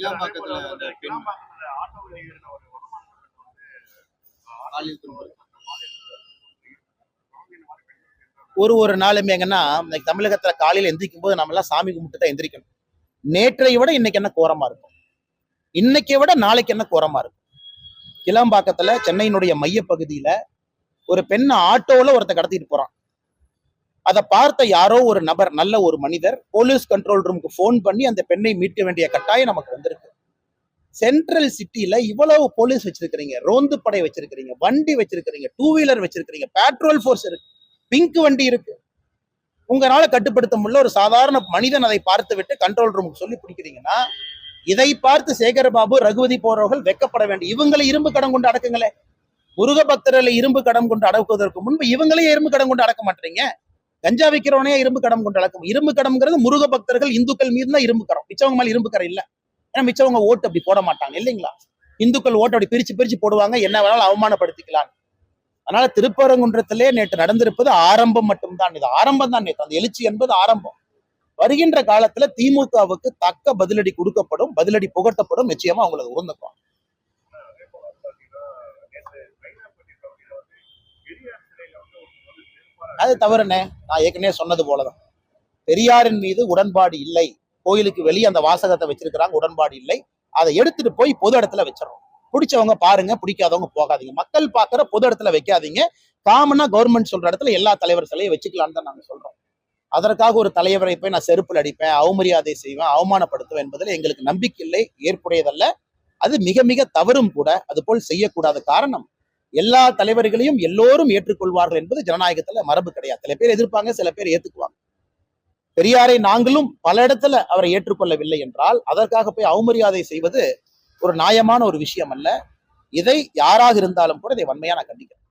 கிளாம்பாக்கத்துல அந்த பெண் பாலியல் துன்புறுத்தல் ஒரு நாளுமே எங்கன்னா இன்னைக்கு தமிழகத்துல காலையில எந்திரிக்கும் போது நம்ம எல்லாம் சாமி கும்பிட்டு தான் எந்திரிக்கணும். நேற்றை விட இன்னைக்கு என்ன கோரமா இருக்கும், இன்னைக்கு விட நாளைக்கு என்ன கோரமா இருக்கும். கிளாம்பாக்கத்துல சென்னையினுடைய மைய பகுதியில ஒரு பெண் ஆட்டோல ஒருத்த கடத்திட்டு போறான். அதை பார்த்த யாரோ ஒரு நபர், நல்ல ஒரு மனிதர் போலீஸ் கண்ட்ரோல் ரூமுக்கு போன் பண்ணி அந்த பெண்ணை மீட்க வேண்டிய கட்டாயம் நமக்கு வந்திருக்கு. சென்ட்ரல் சிட்டில இவ்வளவு போலீஸ் வச்சிருக்கிறீங்க, ரோந்து படை வச்சிருக்கிறீங்க, வண்டி வச்சிருக்கிறீங்க, டூ வீலர் வச்சிருக்கிறீங்க, பெட்ரோல் போர்ஸ் இருக்கு, பிங்க் வண்டி இருக்கு. உங்களால கட்டுப்படுத்த முடியல. ஒரு சாதாரண மனிதன் அதை பார்த்து விட்டு கண்ட்ரோல் ரூமுக்கு சொல்லி பிடிக்கிறீங்கன்னா, இதை பார்த்து சேகர்பாபு, ரகுவதி போறவர்கள் வெக்கப்பட வேண்டும். இவங்களை இரும்பு கடம் கொண்டு அடக்குங்களே. முருக பக்தர்களை இரும்பு கடம் கொண்டு அடக்குவதற்கு முன்பு இவங்களே இரும்பு கடம் கொண்டு அடக்க மாட்டீங்க. கஞ்சா விற்கிறவனே இரும்பு கடம் கொண்டு அடக்கும். இரும்பு கடம்ங்கிறது முருக பக்தர்கள் இந்துக்கள் மீது தான் இரும்பு கரம், மிச்சவங்க மேல இரும்பு கரம் இல்ல. ஏன்னா மிச்சவங்க ஓட்டு அப்படி போட மாட்டாங்க இல்லைங்களா. இந்துக்கள் ஓட்டு அப்படி பிரிச்சு பிரிச்சு போடுவாங்க, என்ன வேணாலும் அவமானப்படுத்திக்கலாம். அதனால திருப்பரங்குன்றத்திலே நேற்று நடந்திருப்பது ஆரம்பம் மட்டும்தான். இது ஆரம்பம் தான். நேற்று அந்த எழுச்சி என்பது ஆரம்பம். வருகின்ற காலத்துல திமுகவுக்கு தக்க பதிலடி கொடுக்கப்படும், பதிலடி புகட்டப்படும். நிச்சயமா அவங்களை உணர்ந்துக்கும். அது தவறுனே. நான் ஏற்கனவே சொன்னது போலதான், பெரியாரின் மீது உடன்பாடு இல்லை, கோயிலுக்கு வெளியே அந்த வாசகத்தை வச்சிருக்கிறாங்க, உடன்பாடு இல்லை, அதை எடுத்துட்டு போய் பொது இடத்துல வச்சிடறோம். பிடிச்சவங்க பாருங்க, பிடிக்காதவங்க போகாதீங்க. மக்கள் பாக்குற பொது இடத்துல வைக்காதீங்க. காமனா கவர்மெண்ட் சொல்ற இடத்துல எல்லா தலைவர் சிலையை வச்சுக்கலான்னு தான் நாங்க சொல்றோம். அதற்காக ஒரு தலைவரை போய் நான் செருப்பில் அடிப்பேன், அவமரியாதை செய்வேன், அவமானப்படுத்துவேன் என்பதில் எங்களுக்கு நம்பிக்கை இல்லை, ஏற்புடையதல்ல. அது மிக மிக தவறும் கூட. அது போல் செய்யக்கூடாத. காரணம், எல்லா தலைவர்களையும் எல்லோரும் ஏற்றுக்கொள்வார்கள் என்பது ஜனநாயகத்துல மரபு கிடையாது. சில பேர் எதிர்ப்பாங்க, சில பேர் ஏத்துக்குவாங்க. பெரியாரை நாங்களும் பல இடத்துல அவரை ஏற்றுக்கொள்ளவில்லை என்றால் அதற்காக போய் அவமரியாதை செய்வது ஒரு நியாயமான ஒரு விஷயம் அல்ல. இதை யாராக இருந்தாலும் கூட இதை வன்மையா நான் கண்டிக்கிறேன்.